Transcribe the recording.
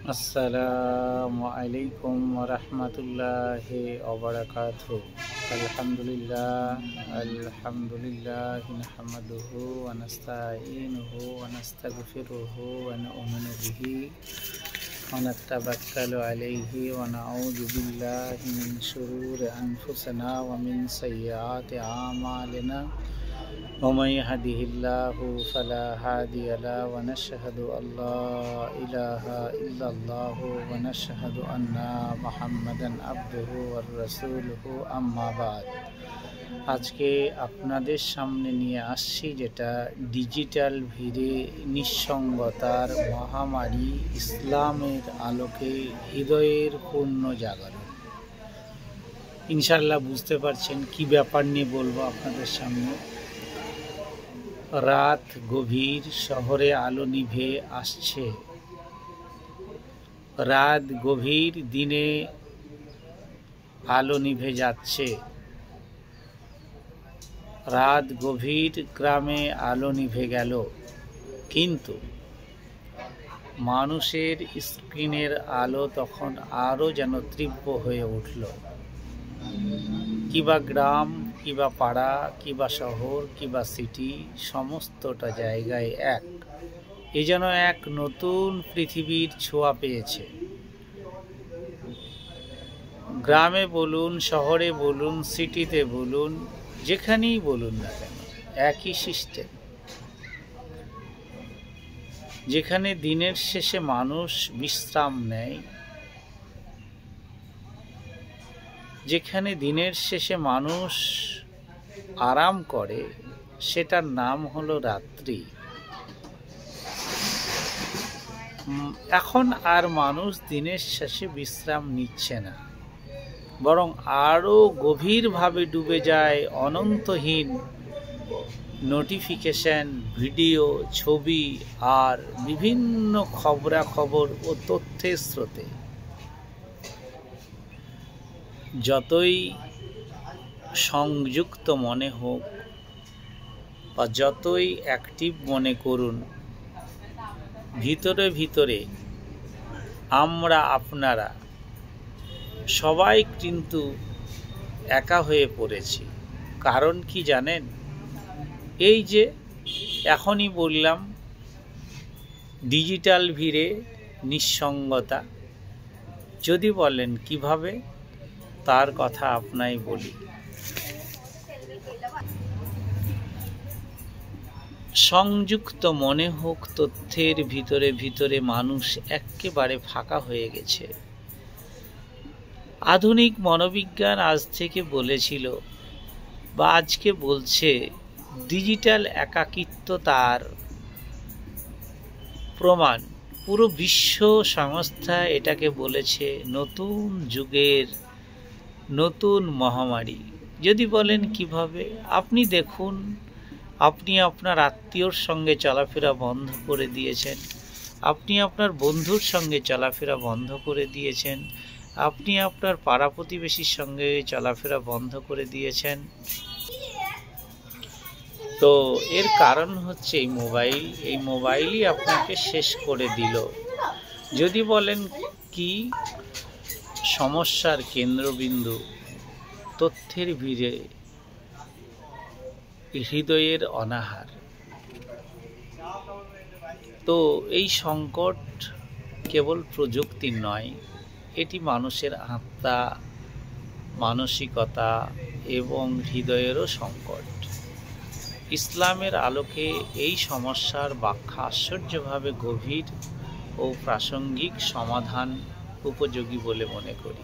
আসসালামু আলাইকুম ওয়া রাহমাতুল্লাহি ওয়া বারাকাতুহু। আলহামদুলিল্লাহ নাহমাদুহু ওয়া নাস্তাঈনুহু ওয়া নাস্তাগফিরুহু ওয়া নু'মিনু বিহি ওয়া নাতাওয়াক্কালু আলাইহি ওয়া নাউযু বিল্লাহি মিন শুরুরি আনফুসিনা ওয়া মিন সাইয়্যাতি আমালিনা ومن يهده الله فلا هادي له ونشهد أن لا إله إلا الله ونشهد أن محمدا عبده ورسوله أما بعد। আজকে আপনাদের সামনে নিয়ে আসছি যেটা ডিজিটাল ভিড়ে নিঃসঙ্গতার মহামারী, ইসলামের আলোকে হৃদয়ের পূর্ণ জাগরণ। ইনশাআল্লাহ বুঝতে পারছেন কি ব্যাপার নিয়ে বলবো আপনাদের সামনে। রাত গভীর, শহরে আলো নিভে আসছে। রাত গভীর, দিনে আলো নিভে যাচ্ছে। রাত গভীর, গ্রামে আলো নিভে গেল, কিন্তু মানুষের স্ক্রিনের আলো তখন আরও যেন তীব্র হয়ে উঠল। কিবা গ্রাম, কিবা পাড়া, কিবা শহর, কিবা সিটি, সমস্তটা জায়গায় এ যেন এক নতুন পৃথিবীর ছোঁয়া পেয়েছে। গ্রামে বলুন, শহরে বলুন, সিটিতে বলুন, যেখানেই বলুন না কেন, একই সিস্টেম। যেখানে দিনের শেষে মানুষ বিশ্রাম নেয়, যেখানে দিনের শেষে মানুষ আরাম করে, সেটার নাম হলো রাত্রি। এখন আর মানুষ দিনের শেষে বিশ্রাম নিচ্ছে না, বরং আরও গভীরভাবে ডুবে যায় অনন্তহীন নোটিফিকেশন, ভিডিও, ছবি আর বিভিন্ন খবরাখবর ও তথ্যের স্রোতে। যতই সংযুক্ত মনে হোক বা যতই অ্যাক্টিভ মনে করুন, ভিতরে ভিতরে আমরা আপনারা সবাই কিন্তু একা হয়ে পড়েছি। কারণ কি জানেন? এই যে এখনই বললাম, ডিজিটাল ভিড়ে নিঃসঙ্গতা। যদি বলেন কিভাবে, তার কথা আপনাই বলি। সংযুক্ত মনে হোক, তথ্যের ভিতরে ভিতরে মানুষ একেবারে ফাঁকা হয়ে গেছে। আধুনিক মনোবিজ্ঞান আজ থেকে বলেছিল বা আজকে বলছে, ডিজিটাল একাকিত্ব তার প্রমাণ। পুরো বিশ্ব সংস্থা এটাকে বলেছে নতুন যুগের নতুন মহামারী। যদি বলেন কিভাবে, আপনি দেখুন, আপনি আপনার আত্মীয়র সঙ্গে চলাফেরা বন্ধ করে দিয়েছেন, আপনি আপনার বন্ধুর সঙ্গে চলাফেরা বন্ধ করে দিয়েছেন, আপনি আপনার পাড়া প্রতিবেশীর সঙ্গে চলাফেরা বন্ধ করে দিয়েছেন। তো এর কারণ হচ্ছে এই মোবাইলই আপনাকে শেষ করে দিল। যদি বলেন কি সমস্যার কেন্দ্রবিন্দু, তথ্যের ভিড়ে হৃদয়ের অনাহার। তো এই সংকট কেবল প্রযুক্তির নয়, এটি মানুষের আত্মা, মানসিকতা এবং হৃদয়েরও সংকট। ইসলামের আলোকে এই সমস্যার ব্যাখ্যা আশ্চর্যভাবে গভীর ও প্রাসঙ্গিক, সমাধান উপযোগী বলে মনে করি।